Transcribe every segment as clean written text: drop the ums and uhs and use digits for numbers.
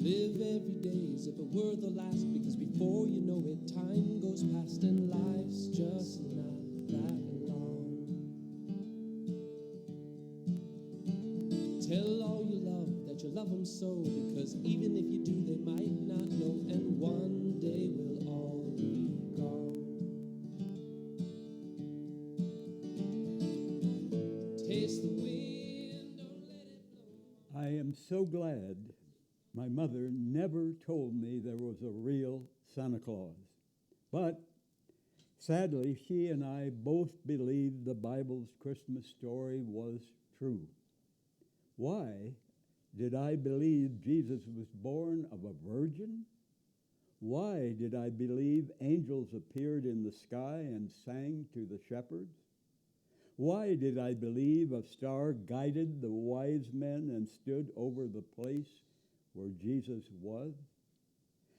Live every day as if it were the last, because before you know it, time goes past and life's just not that long. Tell all you love that you love them so, because even if you do, they might not know, and one day we'll all be gone. Taste the wind, don't let it blow. I am so glad my mother never told me there was a real Santa Claus. But sadly, she and I both believed the Bible's Christmas story was true. Why did I believe Jesus was born of a virgin? Why did I believe angels appeared in the sky and sang to the shepherds? Why did I believe a star guided the wise men and stood over the place where Jesus was?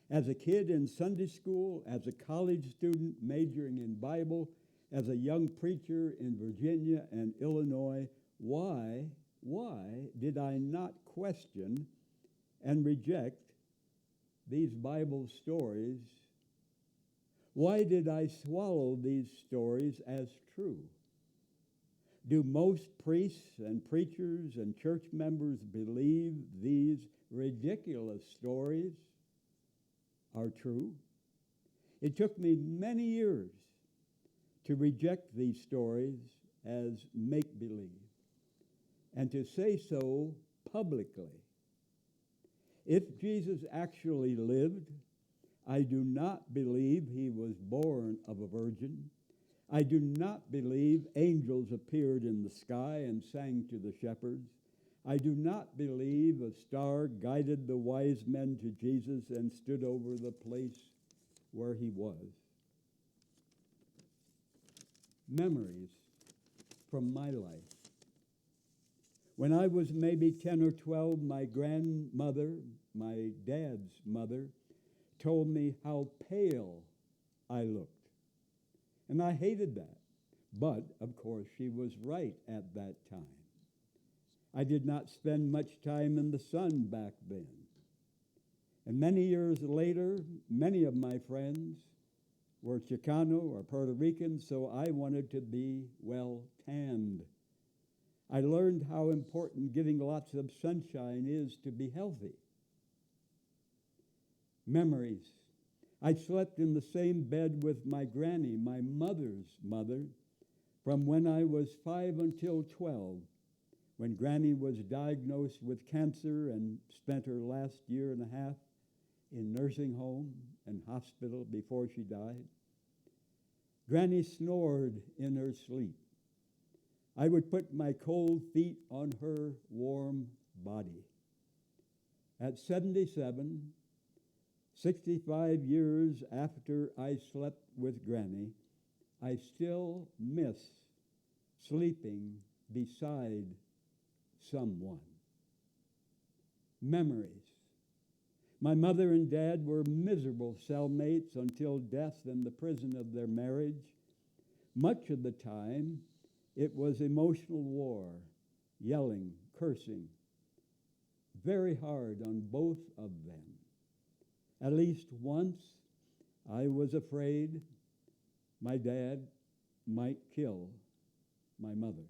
As a kid in Sunday school, as a college student majoring in Bible, as a young preacher in Virginia and Illinois, why did I not question and reject these Bible stories? Why did I swallow these stories as true? Do most priests and preachers and church members believe these ridiculous stories are true? It took me many years to reject these stories as make-believe and to say so publicly. If Jesus actually lived, I do not believe he was born of a virgin. I do not believe angels appeared in the sky and sang to the shepherds. I do not believe a star guided the wise men to Jesus and stood over the place where he was. Memories from my life. When I was maybe 10 or 12, my grandmother, my dad's mother, told me how pale I looked. And I hated that. But, of course, she was right at that time. I did not spend much time in the sun back then. And many years later, many of my friends were Chicano or Puerto Rican, so I wanted to be well tanned. I learned how important getting lots of sunshine is to be healthy. Memories. I slept in the same bed with my granny, my mother's mother, from when I was 5 until 12, when Granny was diagnosed with cancer and spent her last year and a half in nursing home and hospital before she died. Granny snored in her sleep. I would put my cold feet on her warm body. At 77, 65 years after I slept with Granny, I still miss sleeping beside someone. Memories. My mother and dad were miserable cellmates until death in the prison of their marriage. Much of the time, it was emotional war, yelling, cursing. Very hard on both of them. At least once, I was afraid my dad might kill my mother.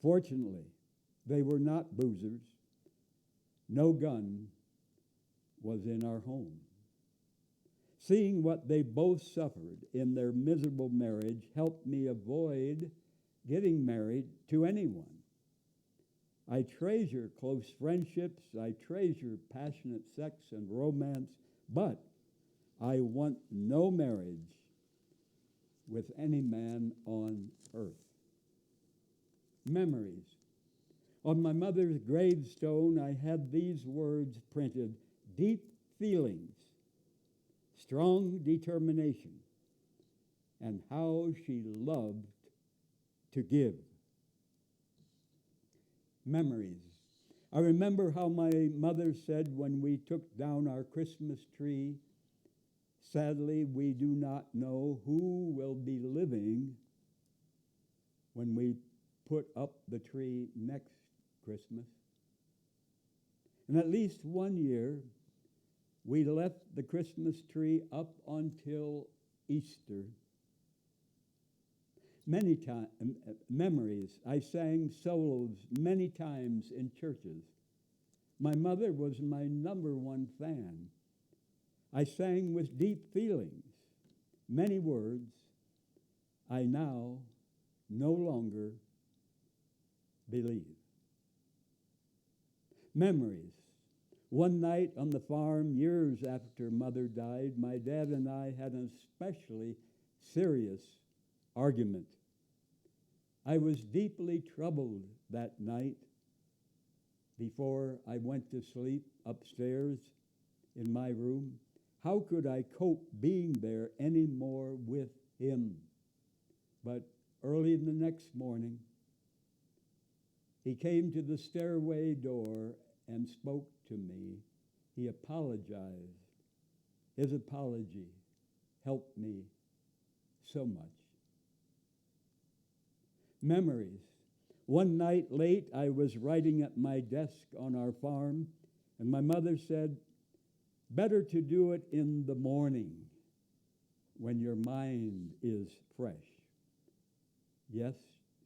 Fortunately, they were not boozers. No gun was in our home. Seeing what they both suffered in their miserable marriage helped me avoid getting married to anyone. I treasure close friendships, I treasure passionate sex and romance, but I want no marriage with any man on earth. Memories. On my mother's gravestone, I had these words printed: deep feelings, strong determination, and how she loved to give. Memories. I remember how my mother said when we took down our Christmas tree, sadly, we do not know who will be living when we put up the tree next Christmas. And at least one year, we left the Christmas tree up until Easter. Many memories. I sang solos many times in churches. My mother was my number one fan. I sang with deep feelings, many words I now no longer believe. Memories. One night on the farm, years after Mother died, my dad and I had an especially serious argument. I was deeply troubled that night before I went to sleep upstairs in my room. How could I cope being there anymore with him? But early the next morning, he came to the stairway door and spoke to me. He apologized. His apology helped me so much. Memories. One night late, I was writing at my desk on our farm, and my mother said, "Better to do it in the morning when your mind is fresh." Yes,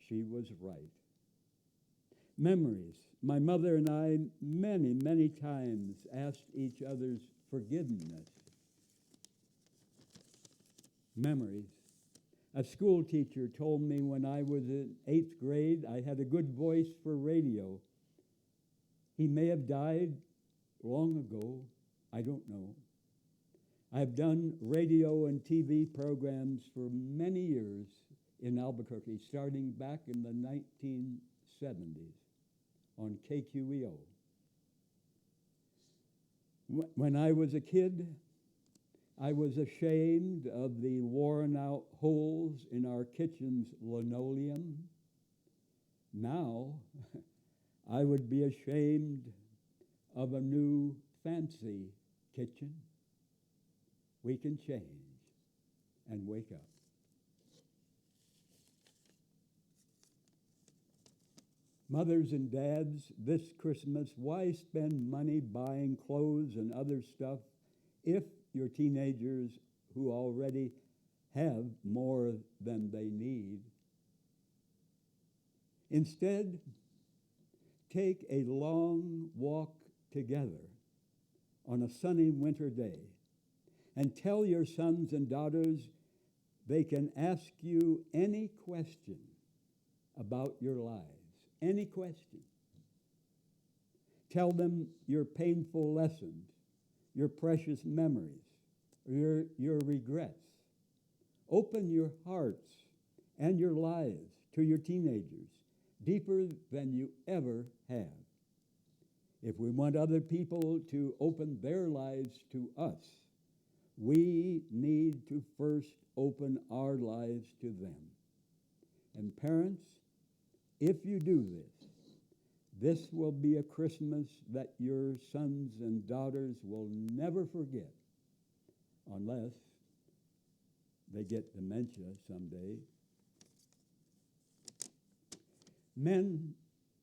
she was right. Memories. My mother and I many, many times asked each other's forgiveness. Memories. A school teacher told me when I was in 8th grade I had a good voice for radio. He may have died long ago. I don't know. I've done radio and TV programs for many years in Albuquerque, starting back in the 1970s on KQEO. When I was a kid, I was ashamed of the worn-out holes in our kitchen's linoleum. Now, I would be ashamed of a new fancy kitchen. We can change and wake up. Mothers and dads, this Christmas, why spend money buying clothes and other stuff if your teenagers who already have more than they need? Instead, take a long walk together on a sunny winter day and tell your sons and daughters they can ask you any question about your lives. Any question. Tell them your painful lessons, your precious memories, your regrets. Open your hearts and your lives to your teenagers deeper than you ever have. If we want other people to open their lives to us, we need to first open our lives to them. And parents, if you do this, this will be a Christmas that your sons and daughters will never forget, unless they get dementia someday. Men,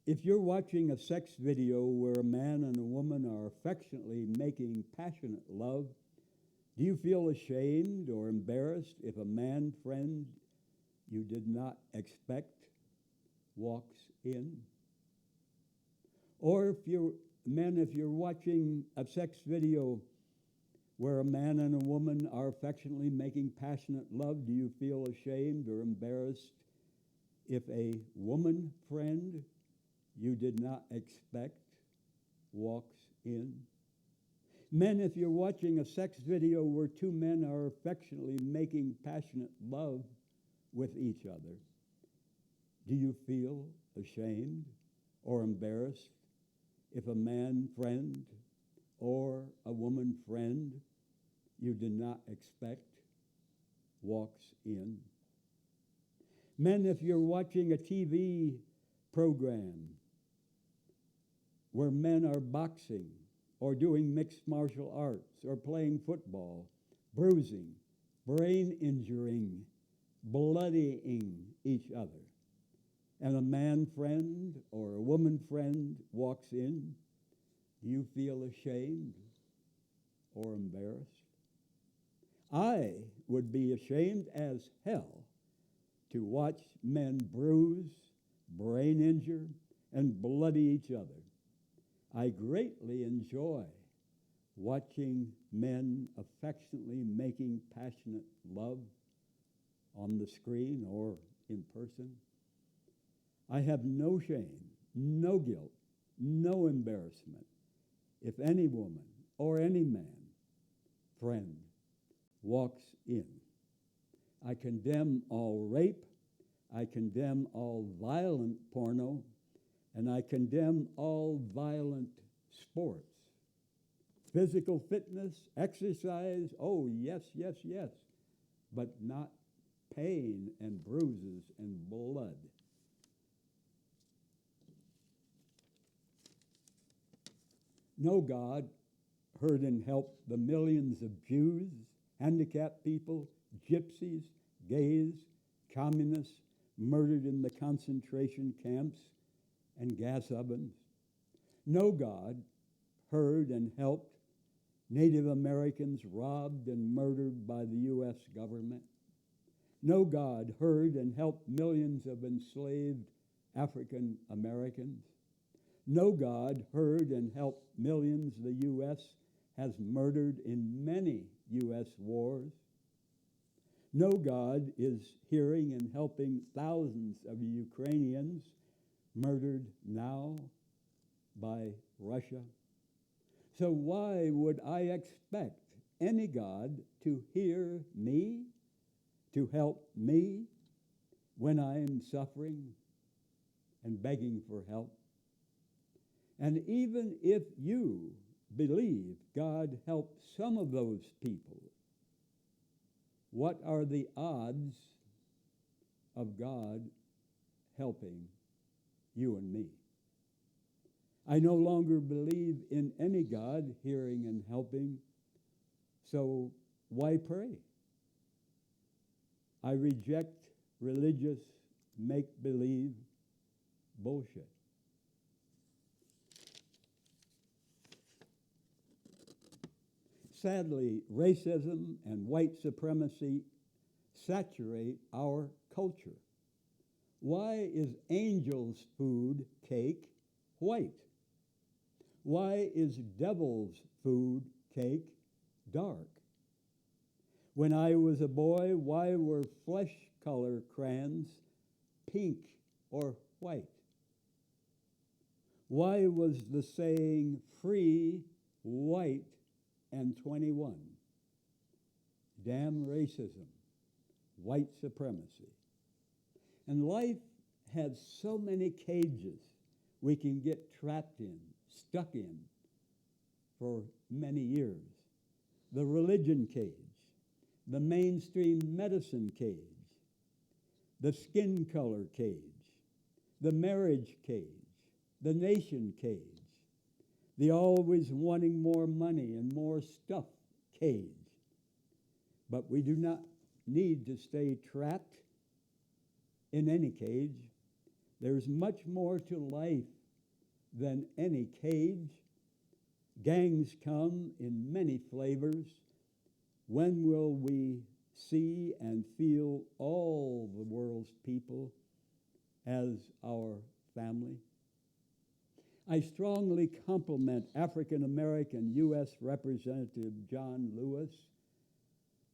if you're watching a sex video where a man and a woman are affectionately making passionate love, do you feel ashamed or embarrassed if a man friend you did not expect walks in? Or if you're watching a sex video where a man and a woman are affectionately making passionate love, do you feel ashamed or embarrassed if a woman friend you did not expect walks in? Men, if you're watching a sex video where two men are affectionately making passionate love with each other, do you feel ashamed or embarrassed if a man friend or a woman friend you did not expect walks in? Men, if you're watching a TV program where men are boxing or doing mixed martial arts or playing football, bruising, brain injuring, bloodying each other, and a man friend or a woman friend walks in, you feel ashamed or embarrassed? I would be ashamed as hell to watch men bruise, brain injure, and bloody each other. I greatly enjoy watching men affectionately making passionate love on the screen or in person. I have no shame, no guilt, no embarrassment if any woman or any man, friend, walks in. I condemn all rape, I condemn all violent porno, and I condemn all violent sports. Physical fitness, exercise, oh yes, yes, yes, but not pain and bruises and blood. No God heard and helped the millions of Jews, handicapped people, gypsies, gays, communists murdered in the concentration camps and gas ovens. No God heard and helped Native Americans robbed and murdered by the U.S. government. No God heard and helped millions of enslaved African Americans. No God heard and helped millions the U.S. has murdered in many U.S. wars. No God is hearing and helping thousands of Ukrainians murdered now by Russia. So why would I expect any God to hear me, to help me when I'm suffering and begging for help? And even if you believe God helped some of those people, what are the odds of God helping you and me? I no longer believe in any God hearing and helping, so why pray? I reject religious make-believe bullshit. Sadly, racism and white supremacy saturate our culture. Why is angel's food cake white? Why is devil's food cake dark? When I was a boy, why were flesh color crayons pink or white? Why was the saying free, white, and 21? Damn racism, white supremacy. And life has so many cages we can get trapped in, stuck in for many years. The religion cage, the mainstream medicine cage, the skin color cage, the marriage cage, the nation cage, the always wanting more money and more stuff cage. But we do not need to stay trapped in any cage. There's much more to life than any cage. Gangs come in many flavors. When will we see and feel all the world's people as our family? I strongly compliment African-American U.S. Representative John Lewis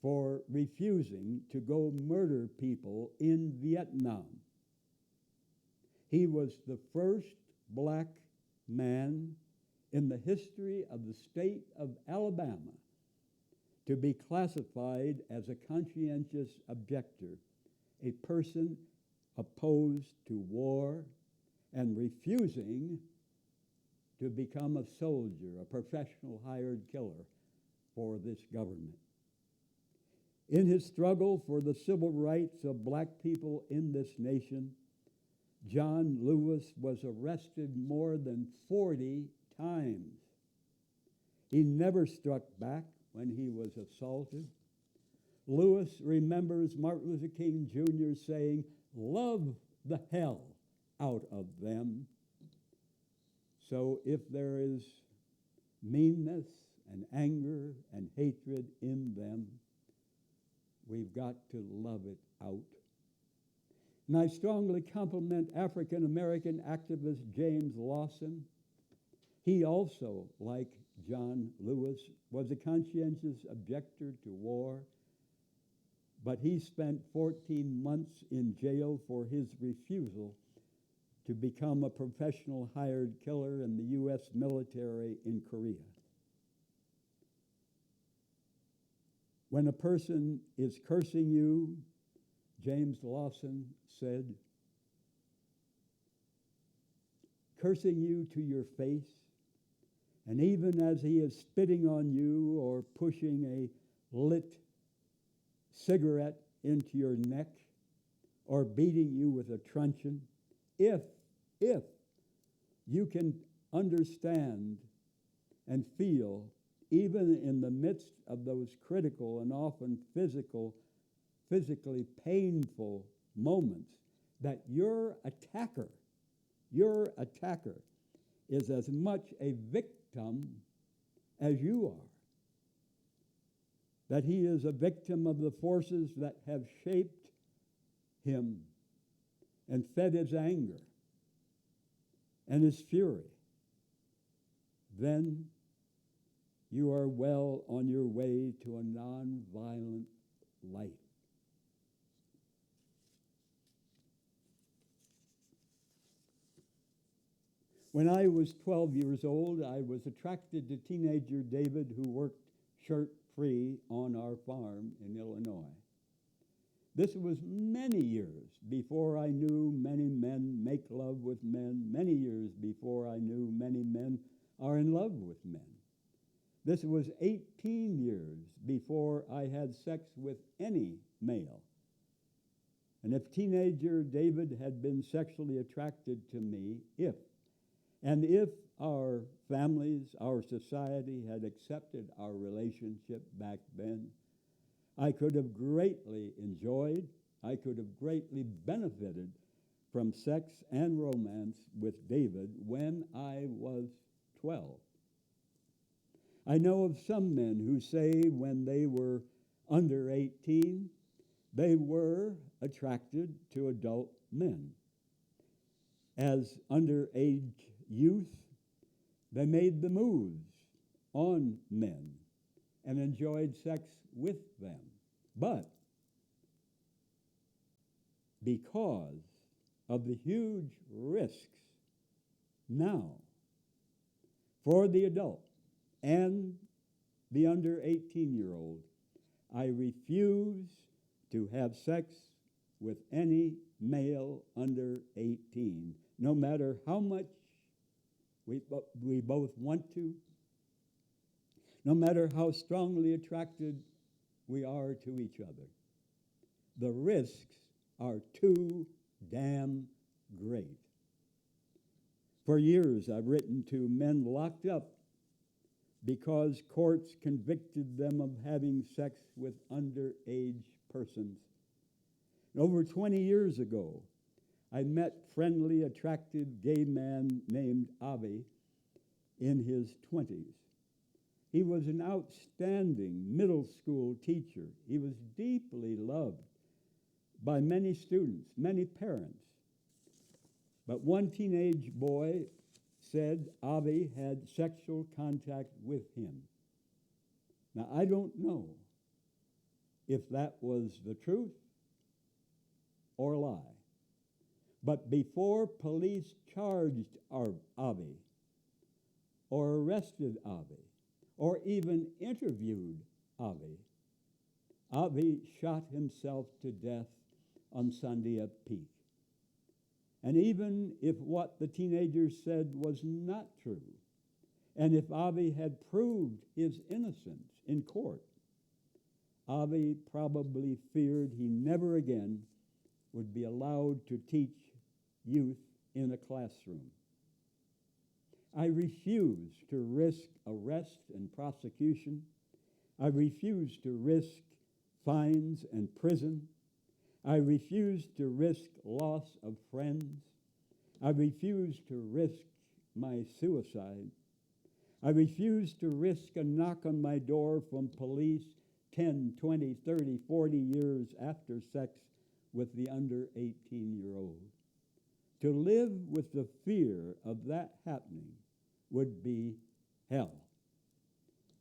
for refusing to go murder people in Vietnam. He was the first black man in the history of the state of Alabama to be classified as a conscientious objector, a person opposed to war and refusing to become a soldier, a professional hired killer for this government. In his struggle for the civil rights of black people in this nation, John Lewis was arrested more than 40 times. He never struck back when he was assaulted. Lewis remembers Martin Luther King Jr. saying, "Love the hell out of them." So if there is meanness and anger and hatred in them. We've got to love it out. And I strongly compliment African American activist James Lawson. He also, like John Lewis, was a conscientious objector to war, but he spent 14 months in jail for his refusal to become a professional hired killer in the U.S. military in Korea. When a person is cursing you, James Lawson said, cursing you to your face, and even as he is spitting on you or pushing a lit cigarette into your neck or beating you with a truncheon, if you can understand and feel, even in the midst of those critical and often physically painful moments, that your attacker is as much a victim as you are. That he is a victim of the forces that have shaped him and fed his anger and his fury. Then you are well on your way to a nonviolent life. When I was 12 years old, I was attracted to teenager David, who worked shirt-free on our farm in Illinois. This was many years before I knew many men make love with men, many years before I knew many men are in love with men. This was 18 years before I had sex with any male. And if teenager David had been sexually attracted to me, if our families, our society had accepted our relationship back then, I could have greatly enjoyed, I could have greatly benefited from sex and romance with David when I was 12. I know of some men who say when they were under 18, they were attracted to adult men. As underage youth, they made the moves on men and enjoyed sex with them. But because of the huge risks now for the adult and the under 18-year-old, I refuse to have sex with any male under 18, no matter how much we both want to, no matter how strongly attracted we are to each other. The risks are too damn great. For years, I've written to men locked up because courts convicted them of having sex with underage persons. Over 20 years ago, I met friendly, attractive gay man named Avi in his 20s. He was an outstanding middle school teacher. He was deeply loved by many students, many parents. But one teenage boy said Avi had sexual contact with him. Now, I don't know if that was the truth or a lie. But before police charged Avi, or arrested Avi, or even interviewed Avi shot himself to death on Sunday at Peak. And even if what the teenager said was not true, and if Avi had proved his innocence in court, Avi probably feared he never again would be allowed to teach youth in a classroom. I refuse to risk arrest and prosecution. I refuse to risk fines and prison. I refuse to risk loss of friends. I refuse to risk my suicide. I refuse to risk a knock on my door from police 10, 20, 30, 40 years after sex with the under 18-year-old. To live with the fear of that happening would be hell.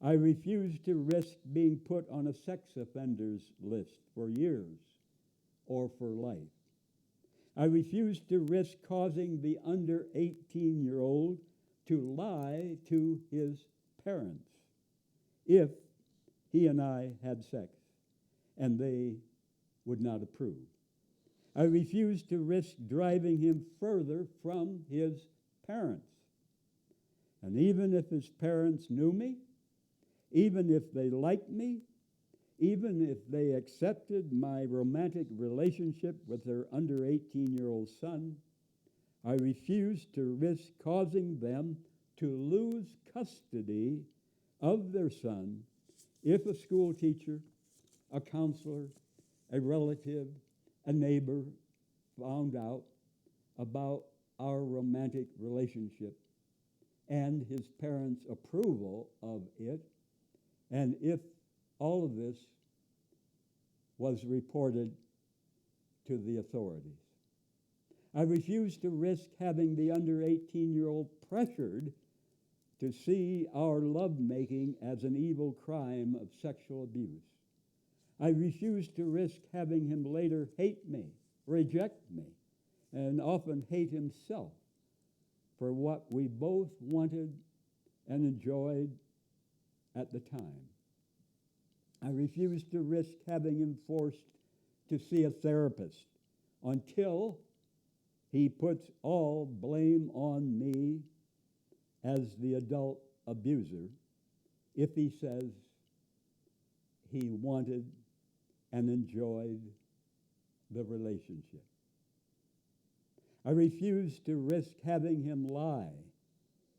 I refuse to risk being put on a sex offenders list for years or for life. I refuse to risk causing the under 18-year-old to lie to his parents if he and I had sex and they would not approve. I refuse to risk driving him further from his parents. And even if his parents knew me, even if they liked me, even if they accepted my romantic relationship with their under 18-year-old son, I refuse to risk causing them to lose custody of their son if a school teacher, a counselor, a relative, a neighbor found out about our romantic relationship and his parents' approval of it, and if all of this was reported to the authorities. I refuse to risk having the under 18-year-old pressured to see our lovemaking as an evil crime of sexual abuse. I refuse to risk having him later hate me, reject me, and often hate himself for what we both wanted and enjoyed at the time. I refuse to risk having him forced to see a therapist until he puts all blame on me as the adult abuser if he says he wanted and enjoyed the relationship. I refuse to risk having him lie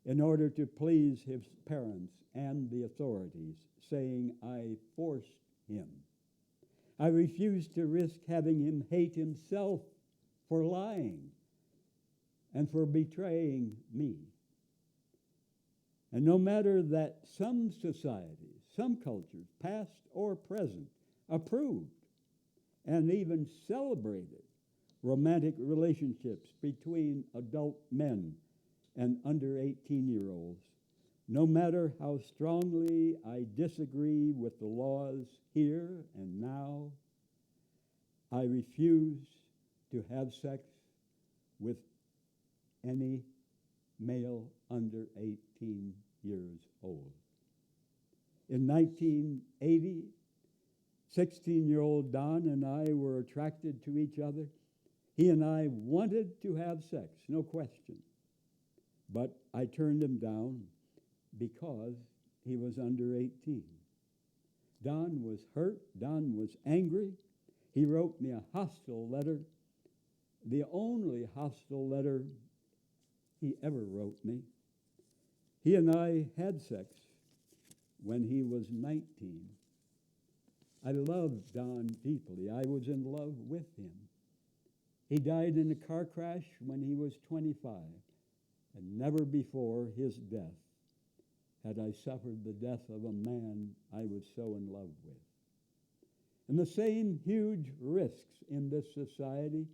in order to please his parents and the authorities, saying I forced him. I refuse to risk having him hate himself for lying and for betraying me. And no matter that some societies, some cultures, past or present, approved and even celebrated romantic relationships between adult men and under 18-year-olds, no matter how strongly I disagree with the laws here and now, I refuse to have sex with any male under 18 years old. In 1980, 16-year-old Don and I were attracted to each other. He and I wanted to have sex, no question. But I turned him down because he was under 18. Don was hurt. Don was angry. He wrote me a hostile letter, the only hostile letter he ever wrote me. He and I had sex when he was 19. I loved Don deeply. I was in love with him. He died in a car crash when he was 25, and never before his death had I suffered the death of a man I was so in love with. And the same huge risks in this society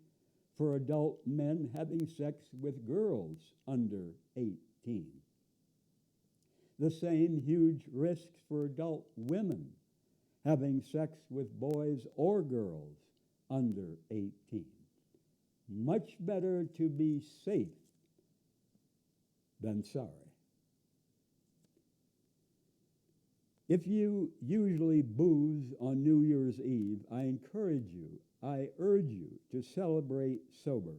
for adult men having sex with girls under 18. The same huge risks for adult women having sex with boys or girls under 18. Much better to be safe than sorry. If you usually booze on New Year's Eve, I urge you to celebrate sober.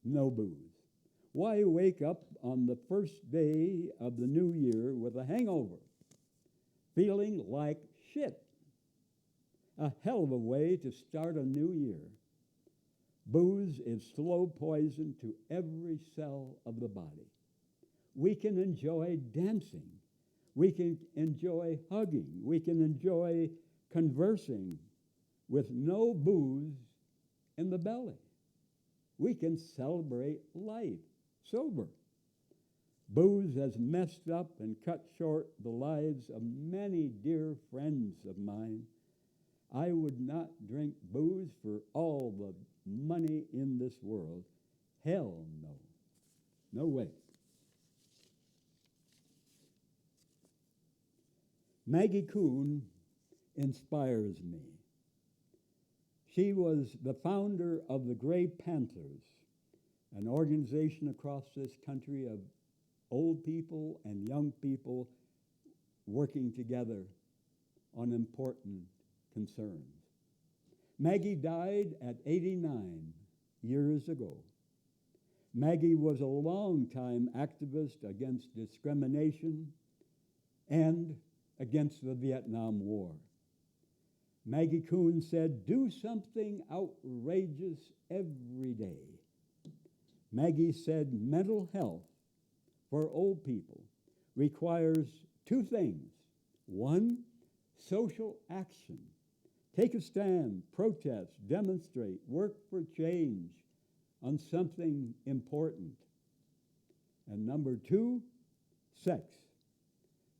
No booze. Why wake up on the first day of the new year with a hangover, feeling like shit? A hell of a way to start a new year. Booze is slow poison to every cell of the body. We can enjoy dancing. We can enjoy hugging. We can enjoy conversing with no booze in the belly. We can celebrate life sober. Booze has messed up and cut short the lives of many dear friends of mine. I would not drink booze for all the money in this world. Hell no. No way. Maggie Kuhn inspires me. She was the founder of the Gray Panthers, an organization across this country of old people and young people working together on important concerns. Maggie died at 89 years ago. Maggie was a long-time activist against discrimination and against the Vietnam War. Maggie Kuhn said, "Do something outrageous every day." Maggie said mental health for old people requires two things. One, social action. Take a stand, protest, demonstrate, work for change on something important. And number two, sex.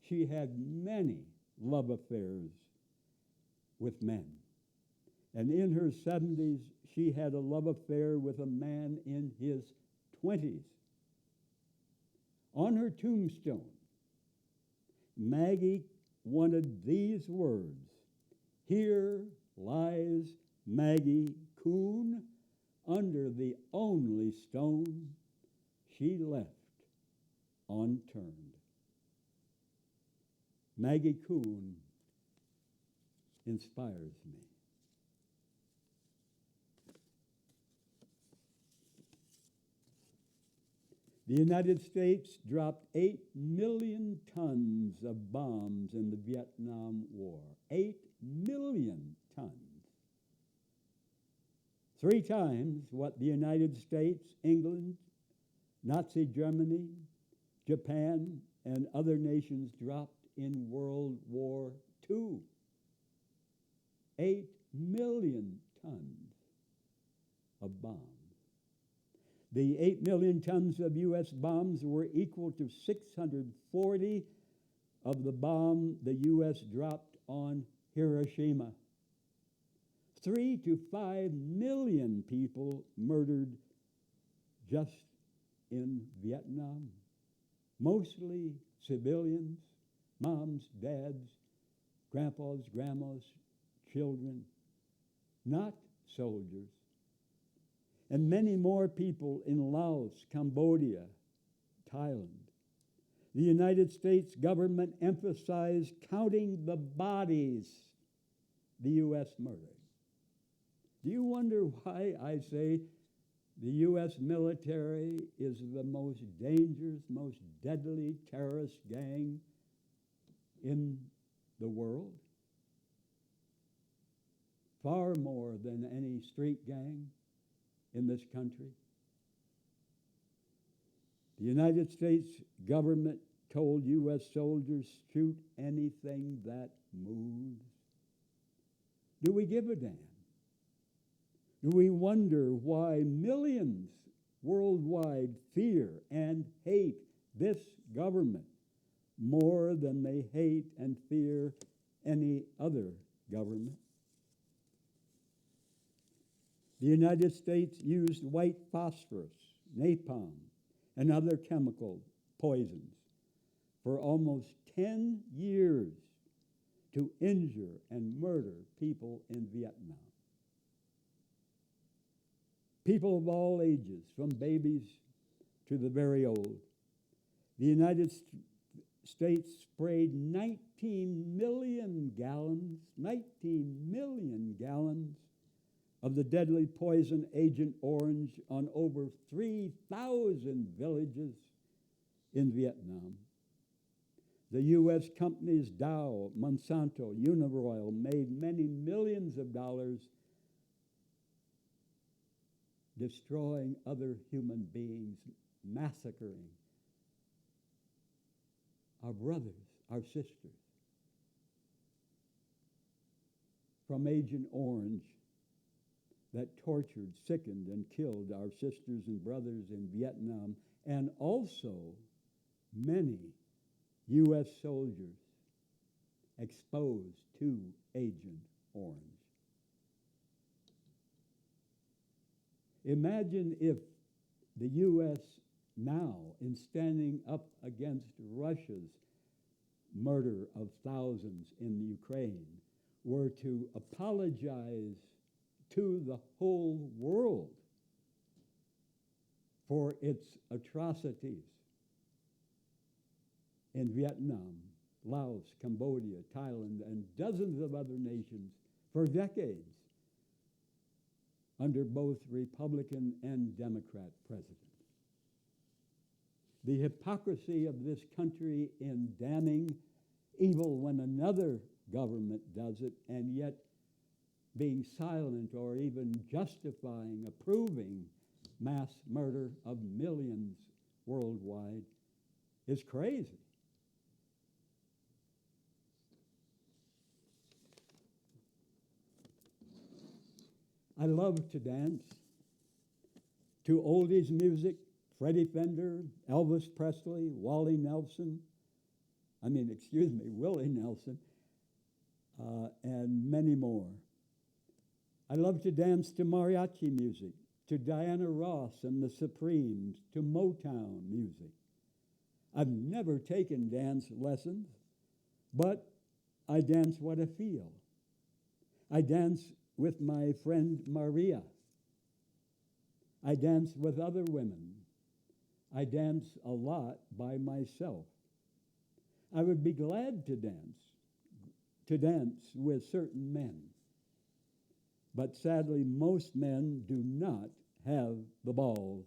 She had many love affairs with men. And in her 70s, she had a love affair with a man in his 20s. On her tombstone, Maggie wanted these words: "Here lies Maggie Kuhn under the only stone she left unturned." Maggie Kuhn inspires me. The United States dropped 8 million tons of bombs in the Vietnam War. 8 million tons. 3 times what the United States, England, Nazi Germany, Japan, and other nations dropped in World War II. 8 million tons of bombs. The 8 million tons of U.S. bombs were equal to 640 of the bomb the U.S. dropped on Hiroshima. 3 to 5 million people murdered just in Vietnam. Mostly civilians, moms, dads, grandpas, grandmas, children, not soldiers. And many more people in Laos, Cambodia, Thailand. The United States government emphasized counting the bodies the U.S. murdered. Do you wonder why I say the U.S. military is the most dangerous, most deadly terrorist gang in the world? Far more than any street gang in this country. The United States government told U.S. soldiers, shoot anything that moves. Do we give a damn? Do we wonder why millions worldwide fear and hate this government more than they hate and fear any other government? The United States used white phosphorus, napalm, and other chemical poisons for almost 10 years to injure and murder people in Vietnam. People of all ages, from babies to the very old. The United States sprayed 19 million gallons of the deadly poison Agent Orange on over 3,000 villages in Vietnam. The U.S. companies Dow, Monsanto, Uniroyal made many millions of dollars destroying other human beings, massacring our brothers, our sisters. From Agent Orange that tortured, sickened, and killed our sisters and brothers in Vietnam, and also many U.S. soldiers exposed to Agent Orange. Imagine if the U.S. now, in standing up against Russia's murder of thousands in Ukraine, were to apologize to the whole world for its atrocities in Vietnam, Laos, Cambodia, Thailand, and dozens of other nations for decades under both Republican and Democrat presidents. The hypocrisy of this country in damning evil when another government does it, and yet being silent or even justifying, approving mass murder of millions worldwide, is crazy. I love to dance to oldies music, Freddie Fender, Elvis Presley, Willie Nelson, and many more. I love to dance to mariachi music, to Diana Ross and the Supremes, to Motown music. I've never taken dance lessons, but I dance what I feel. I dance with my friend Maria. I dance with other women. I dance a lot by myself. I would be glad to dance with certain men. But sadly, most men do not have the balls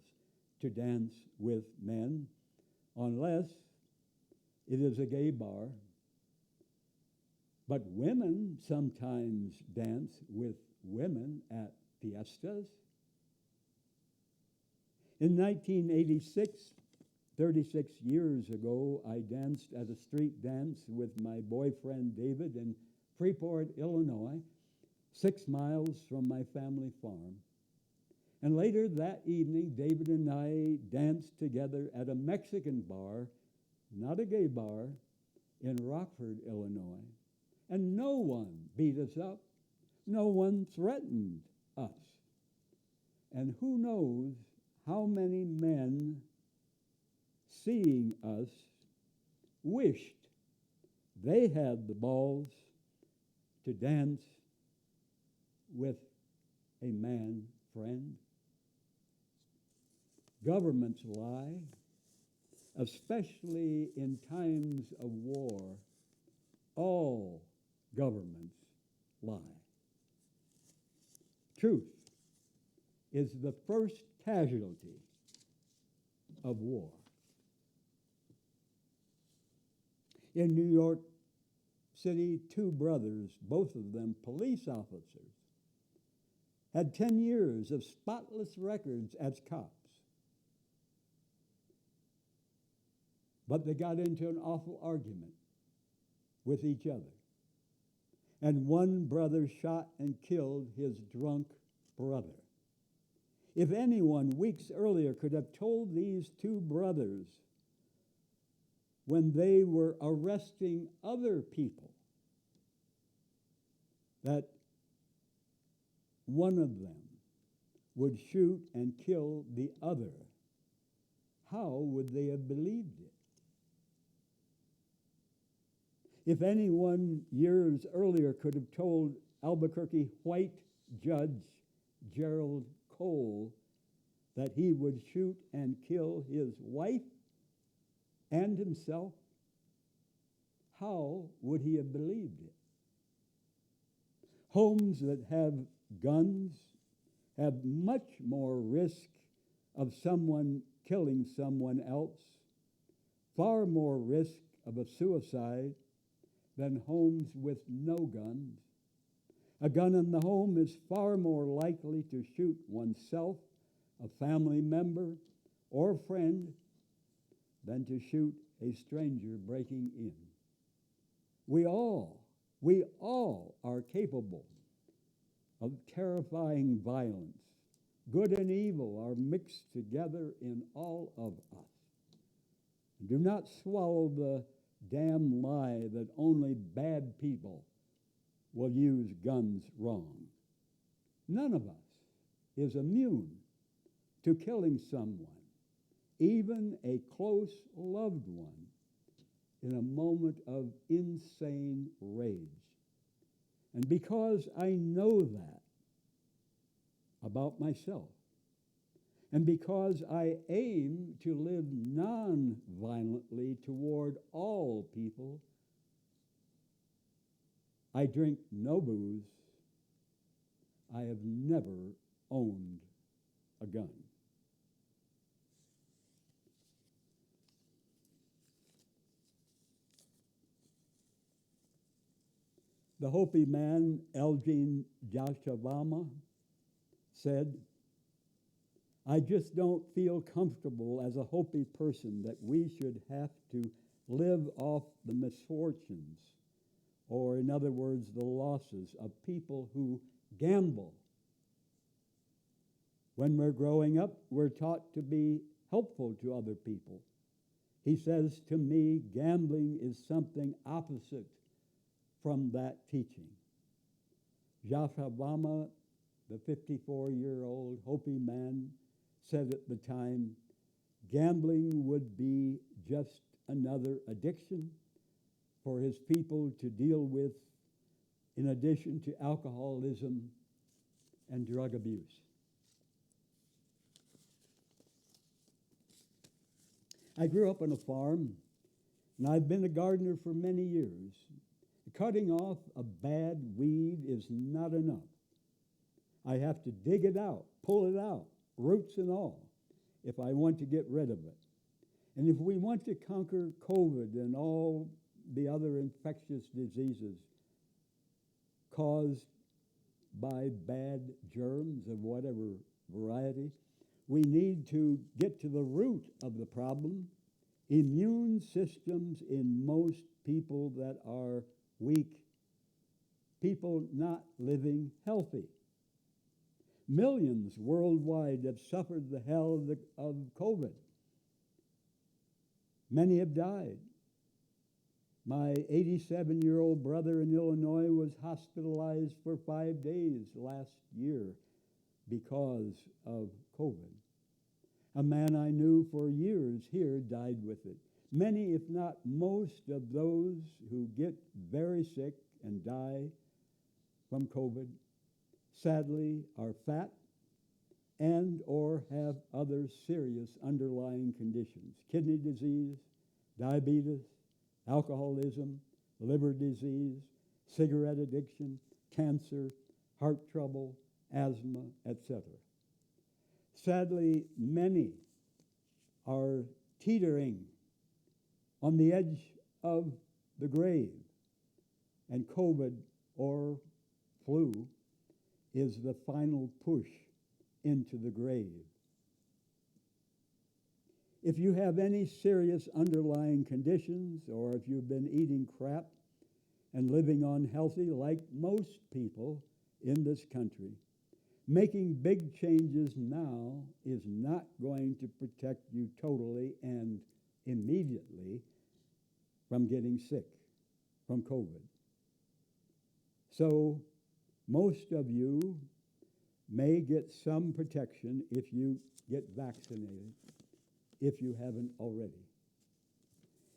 to dance with men unless it is a gay bar. But women sometimes dance with women at fiestas. In 1986, 36 years ago, I danced at a street dance with my boyfriend David in Freeport, Illinois, 6 miles from my family farm. And later that evening, David and I danced together at a Mexican bar, not a gay bar, in Rockford, Illinois. And no one beat us up. No one threatened us. And who knows how many men, seeing us, wished they had the balls to dance with a man friend. Governments lie, especially in times of war. All governments lie. Truth is the first casualty of war. In New York City, 2 brothers, both of them police officers, had 10 years of spotless records as cops. But they got into an awful argument with each other. And one brother shot and killed his drunk brother. If anyone weeks earlier could have told these 2 brothers when they were arresting other people that one of them would shoot and kill the other, how would they have believed it? If anyone years earlier could have told Albuquerque white judge Gerald Cole that he would shoot and kill his wife and himself, how would he have believed it? Homes that have guns have much more risk of someone killing someone else, far more risk of a suicide than homes with no guns. A gun in the home is far more likely to shoot oneself, a family member, or friend than to shoot a stranger breaking in. We all are capable of terrifying violence. Good and evil are mixed together in all of us. Do not swallow the damn lie that only bad people will use guns wrong. None of us is immune to killing someone, even a close loved one, in a moment of insane rage. And because I know that about myself, and because I aim to live non-violently toward all people, I drink no booze. I have never owned a gun. The Hopi man, Elgin Jashavama, said, I just don't feel comfortable as a Hopi person that we should have to live off the misfortunes, or in other words, the losses of people who gamble. When we're growing up, we're taught to be helpful to other people. He says to me, gambling is something opposite from that teaching. Jashavama, the 54-year-old Hopi man, said at the time, gambling would be just another addiction for his people to deal with, in addition to alcoholism and drug abuse. I grew up on a farm, and I've been a gardener for many years. Cutting off a bad weed is not enough. I have to dig it out, pull it out, roots and all, if I want to get rid of it. And if we want to conquer COVID and all the other infectious diseases caused by bad germs of whatever variety, we need to get to the root of the problem. Immune systems in most people that are weak, people not living healthy. Millions worldwide have suffered the hell of COVID. Many have died. My 87-year-old brother in Illinois was hospitalized for 5 days last year because of COVID. A man I knew for years here died with it. Many, if not most, of those who get very sick and die from COVID, sadly, are fat and or have other serious underlying conditions. Kidney disease, diabetes, alcoholism, liver disease, cigarette addiction, cancer, heart trouble, asthma, etc. Sadly, many are teetering on the edge of the grave, and COVID or flu is the final push into the grave. If you have any serious underlying conditions, or if you've been eating crap and living unhealthy like most people in this country, making big changes now is not going to protect you totally and immediately from getting sick from COVID. So most of you may get some protection if you get vaccinated, if you haven't already.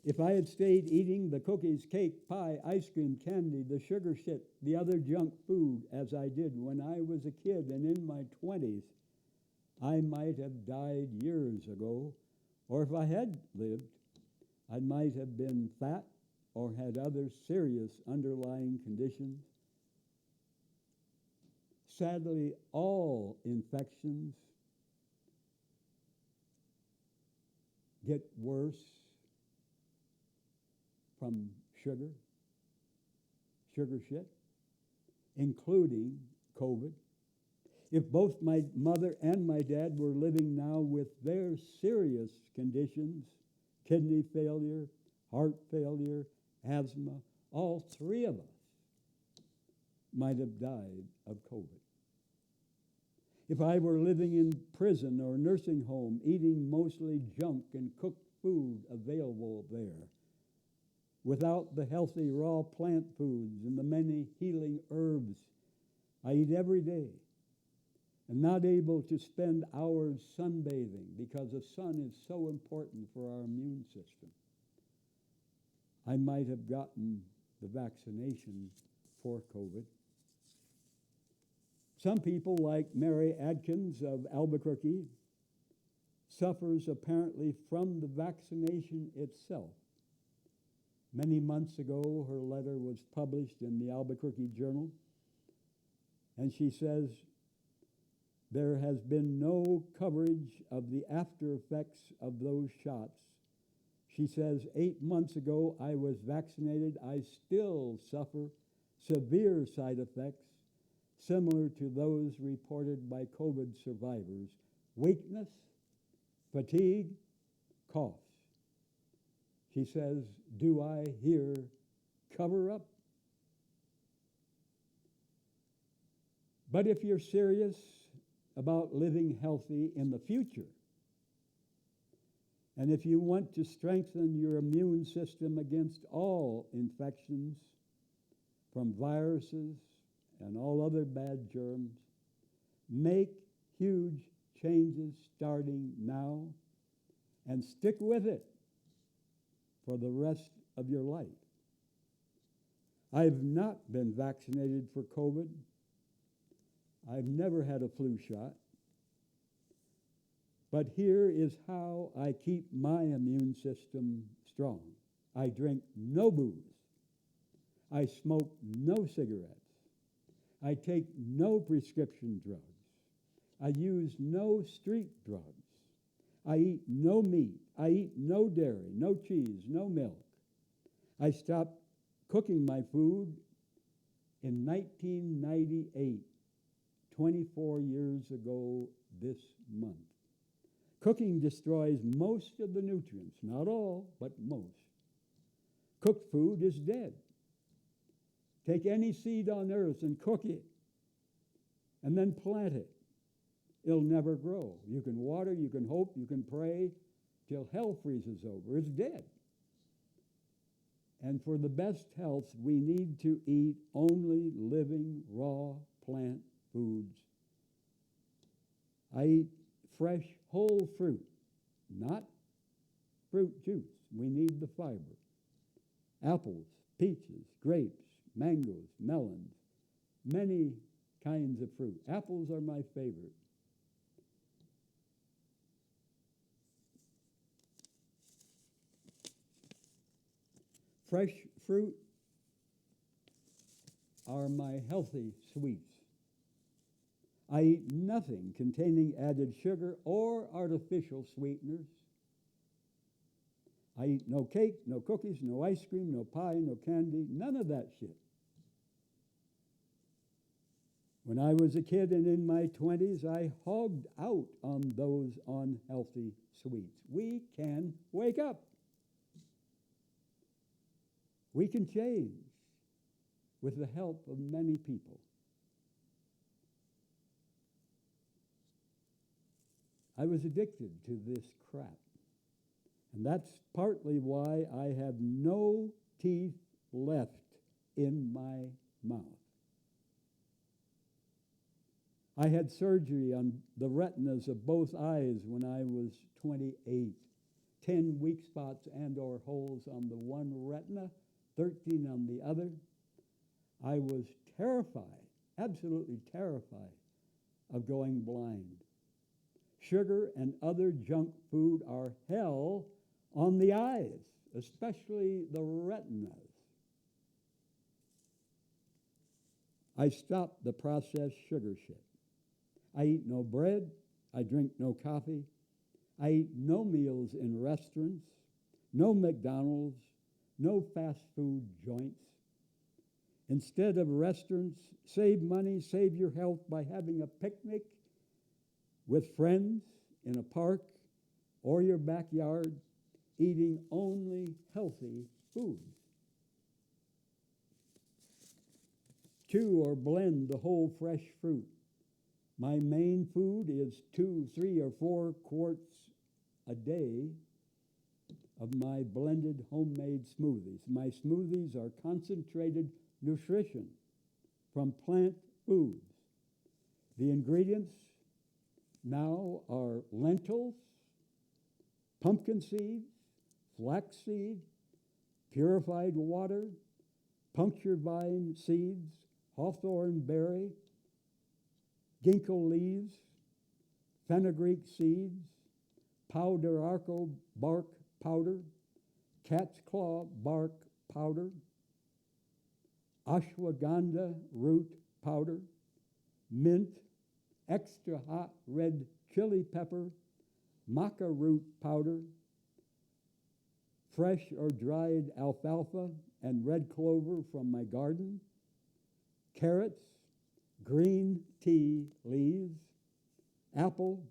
If I had stayed eating the cookies, cake, pie, ice cream, candy, the sugar shit, the other junk food as I did when I was a kid and in my 20s, I might have died years ago. Or if I had lived, I might have been fat or had other serious underlying conditions. Sadly, all infections get worse from sugar shit, including COVID. If both my mother and my dad were living now with their serious conditions, kidney failure, heart failure, asthma, all three of us might have died of COVID. If I were living in prison or nursing home, eating mostly junk and cooked food available there, without the healthy raw plant foods and the many healing herbs I eat every day, and not able to spend hours sunbathing because the sun is so important for our immune system, I might have gotten the vaccination for COVID. Some people, like Mary Adkins of Albuquerque, suffers apparently from the vaccination itself. Many months ago, her letter was published in the Albuquerque Journal, and she says, there has been no coverage of the after effects of those shots. She says, 8 months ago I was vaccinated. I still suffer severe side effects similar to those reported by COVID survivors: weakness, fatigue, coughs. She says, do I hear cover up? But if you're serious about living healthy in the future, and if you want to strengthen your immune system against all infections from viruses and all other bad germs, make huge changes starting now and stick with it for the rest of your life. I've not been vaccinated for COVID. I've never had a flu shot. But here is how I keep my immune system strong. I drink no booze. I smoke no cigarettes. I take no prescription drugs. I use no street drugs. I eat no meat. I eat no dairy, no cheese, no milk. I stopped cooking my food in 1998, 24 years ago this month. Cooking destroys most of the nutrients, not all, but most. Cooked food is dead. Take any seed on earth and cook it, and then plant it. It'll never grow. You can water, you can hope, you can pray till hell freezes over. It's dead. And for the best health, we need to eat only living, raw plant foods. I eat fresh, whole fruit, not fruit juice. We need the fiber. Apples, peaches, grapes, mangoes, melons, many kinds of fruit. Apples are my favorite. Fresh fruit are my healthy sweets. I eat nothing containing added sugar or artificial sweeteners. I eat no cake, no cookies, no ice cream, no pie, no candy, none of that shit. When I was a kid and in my 20s, I hogged out on those unhealthy sweets. We can wake up. We can change with the help of many people. I was addicted to this crap. And that's partly why I have no teeth left in my mouth. I had surgery on the retinas of both eyes when I was 28. 10 weak spots and or holes on the one retina, 13 on the other. I was terrified, absolutely terrified of going blind. Sugar and other junk food are hell on the eyes, especially the retinas. I stopped the processed sugar shit. I eat no bread. I drink no coffee. I eat no meals in restaurants, no McDonald's, no fast food joints. Instead of restaurants, save money, save your health by having a picnic with friends in a park or your backyard, eating only healthy foods. Chew or blend the whole fresh fruit. My main food is 2, 3, or 4 quarts a day. of my blended homemade smoothies. My smoothies are concentrated nutrition from plant foods. The ingredients now are lentils, pumpkin seeds, flaxseed, purified water, puncture vine seeds, hawthorn berry, ginkgo leaves, fenugreek seeds, pau d'arco bark powder, cat's claw bark powder, ashwagandha root powder, mint, extra hot red chili pepper, maca root powder, fresh or dried alfalfa and red clover from my garden, carrots, green tea leaves, apple,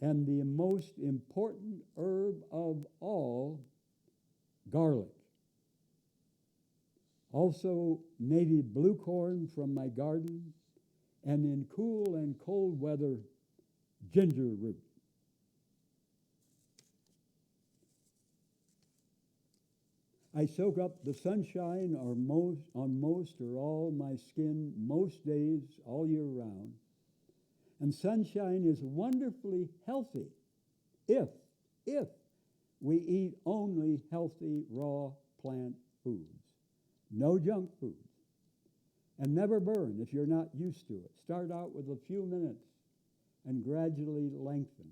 and the most important herb of all, garlic. Also, native blue corn from my garden, and in cool and cold weather, ginger root. I soak up the sunshine on most or all my skin most days all year round. And sunshine is wonderfully healthy if we eat only healthy raw plant foods. No junk foods. And never burn if you're not used to it. Start out with a few minutes and gradually lengthen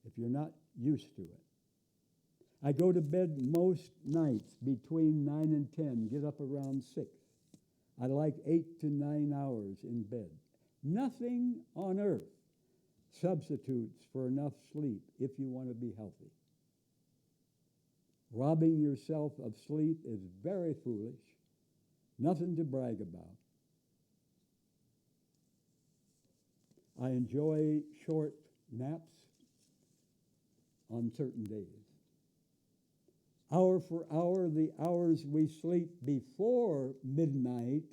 if you're not used to it. I go to bed most nights between 9 and 10, get up around 6. I like 8 to 9 hours in bed. Nothing on earth substitutes for enough sleep if you want to be healthy. Robbing yourself of sleep is very foolish, nothing to brag about. I enjoy short naps on certain days. Hour for hour, the hours we sleep before midnight,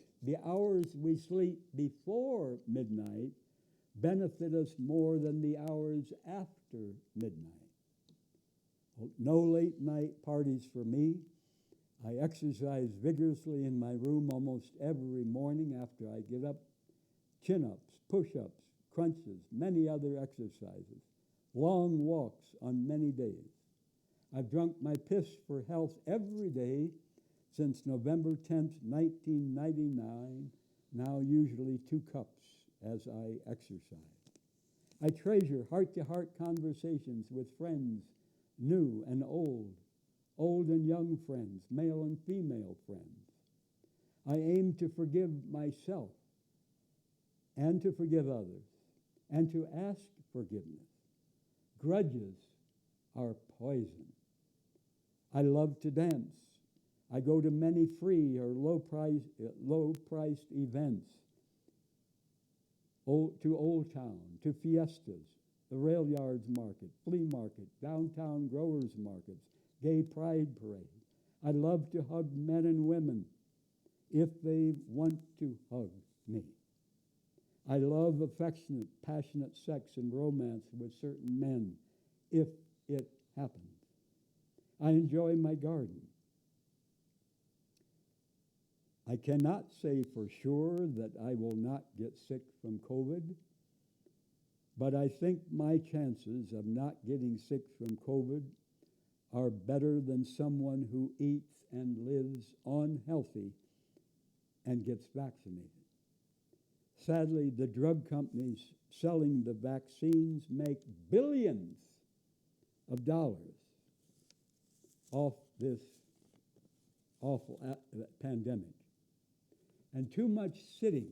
benefit us more than the hours after midnight. No late night parties for me. I exercise vigorously in my room almost every morning after I get up. Chin-ups, push-ups, crunches, many other exercises. Long walks on many days. I've drunk my piss for health every day since November 10th, 1999, now usually 2 cups as I exercise. I treasure heart-to-heart conversations with friends, new and old and young friends, male and female friends. I aim to forgive myself and to forgive others and to ask forgiveness. Grudges are poison. I love to dance. I go to many free or low-priced events, to Old Town, to fiestas, the rail yards market, flea market, downtown growers markets, gay pride parade. I love to hug men and women if they want to hug me. I love affectionate, passionate sex and romance with certain men if it happens. I enjoy my garden. I cannot say for sure that I will not get sick from COVID, but I think my chances of not getting sick from COVID are better than someone who eats and lives unhealthy and gets vaccinated. Sadly, the drug companies selling the vaccines make billions of dollars off this awful pandemic. And too much sitting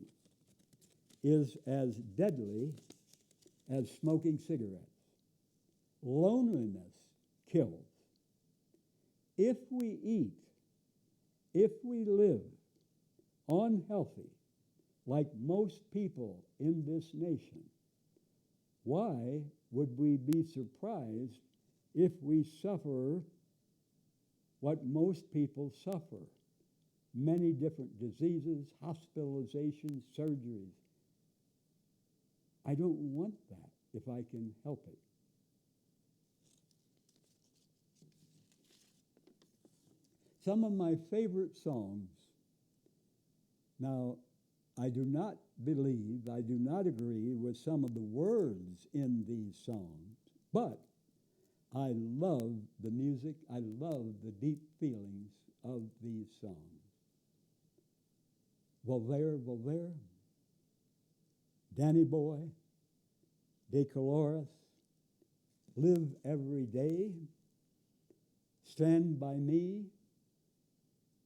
is as deadly as smoking cigarettes. Loneliness kills. If we eat, if we live unhealthy, like most people in this nation, why would we be surprised if we suffer what most people suffer? Many different diseases, hospitalizations, surgeries. I don't want that if I can help it. Some of my favorite songs. Now, I do not agree with some of the words in these songs, but I love the music. I love the deep feelings of these songs. Volver, Volver, Danny Boy, De Colores, Live Every Day, Stand By Me,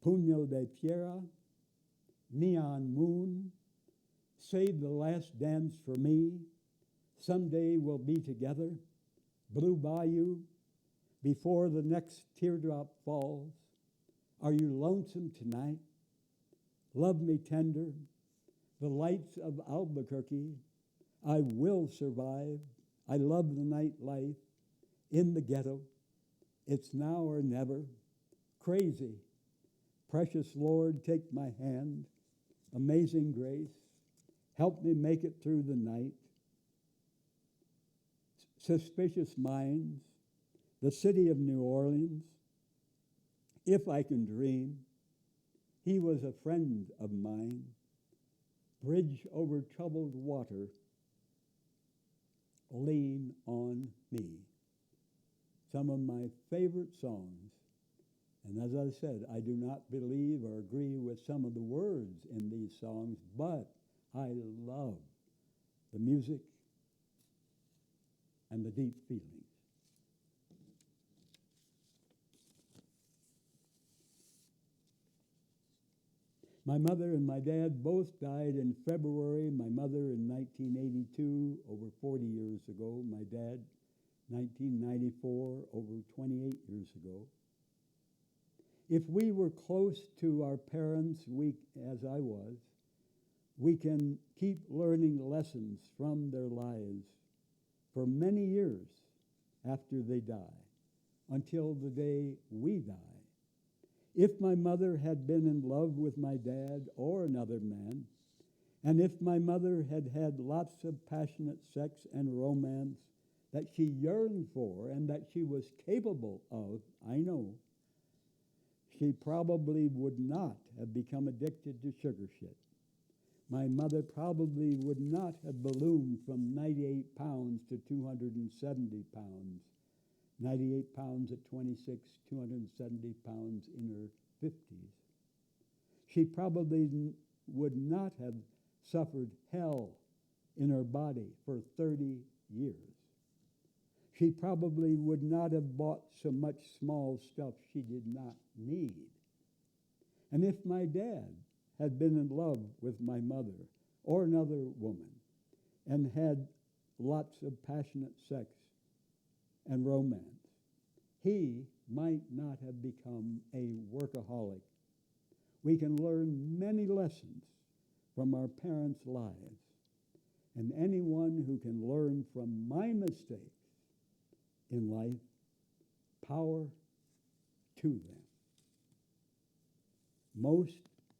Puño de Piedra, Neon Moon, Save the Last Dance for Me, Someday We'll Be Together, Blue Bayou, Before the Next Teardrop Falls, Are You Lonesome Tonight, Love Me Tender, The Lights of Albuquerque, I Will Survive, I Love the Nightlife, In the Ghetto, It's Now or Never, Crazy, Precious Lord, Take My Hand, Amazing Grace, Help Me Make It Through the Night, Suspicious Minds, The City of New Orleans, If I Can Dream, He Was a Friend of Mine, Bridge Over Troubled Water, Lean on Me. Some of my favorite songs. And as I said, I do not believe or agree with some of the words in these songs, but I love the music and the deep feelings. My mother and my dad both died in February. My mother in 1982, over 40 years ago. My dad, 1994, over 28 years ago. If we were close to our parents, as I was, we can keep learning lessons from their lives for many years after they die, until the day we die. If my mother had been in love with my dad or another man, and if my mother had had lots of passionate sex and romance that she yearned for and that she was capable of, I know, she probably would not have become addicted to sugar shit. My mother probably would not have ballooned from 98 pounds to 270 pounds. 98 pounds at 26, 270 pounds in her 50s. She probably would not have suffered hell in her body for 30 years. She probably would not have bought so much small stuff she did not need. And if my dad had been in love with my mother or another woman and had lots of passionate sex and romance, he might not have become a workaholic. We can learn many lessons from our parents' lives, and anyone who can learn from my mistakes in life, power to them. Most,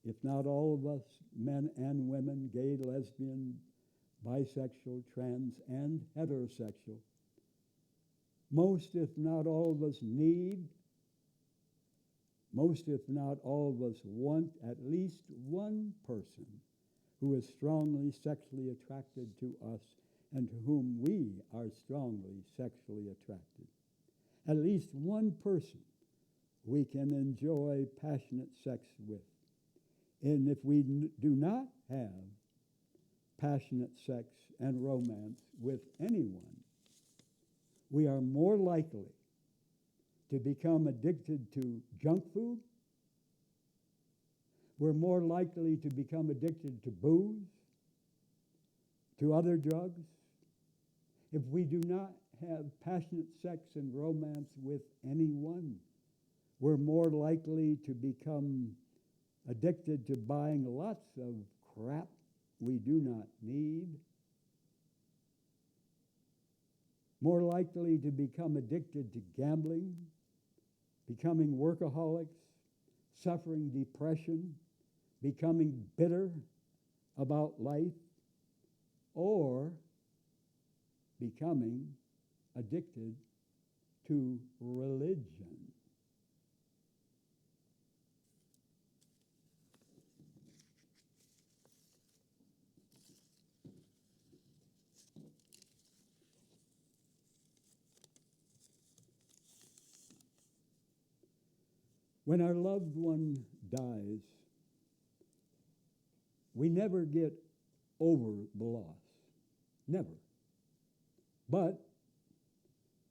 if not all of us, men and women, gay, lesbian, bisexual, trans, and heterosexual, most, if not all of us, need, most, if not all of us, want at least one person who is strongly sexually attracted to us and to whom we are strongly sexually attracted. At least one person we can enjoy passionate sex with. And if we do not have passionate sex and romance with anyone, we are more likely to become addicted to junk food. We're more likely to become addicted to booze, to other drugs. If we do not have passionate sex and romance with anyone, we're more likely to become addicted to buying lots of crap we do not need, more likely to become addicted to gambling, becoming workaholics, suffering depression, becoming bitter about life, or becoming addicted to religion. When our loved one dies, we never get over the loss. Never. But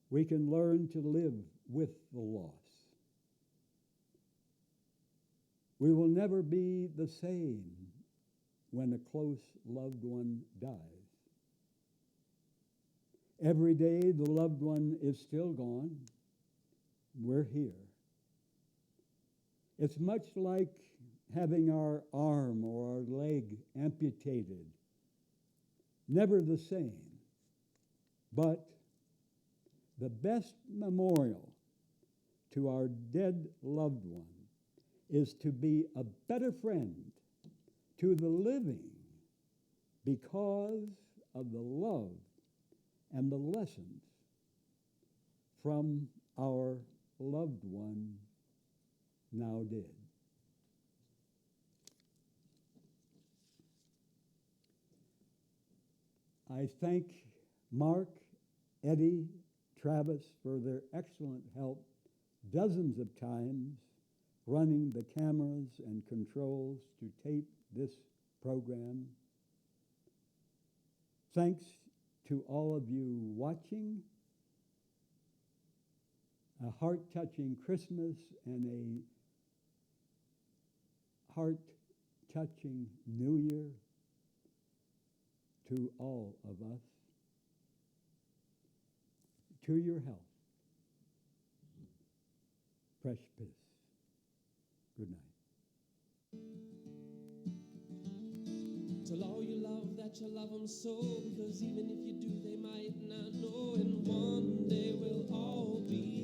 we can learn to live with the loss. We will never be the same when a close loved one dies. Every day the loved one is still gone. We're here. It's much like having our arm or our leg amputated. Never the same. But the best memorial to our dead loved one is to be a better friend to the living because of the love and the lessons from our loved one now dead. I thank Mark, Eddie, Travis for their excellent help dozens of times running the cameras and controls to tape this program. Thanks to all of you watching. A heart-touching Christmas and a heart-touching New Year to all of us. To your health. Fresh peace. Good night. Tell all you love that you love them so, because even if you do, they might not know, and one day we'll all be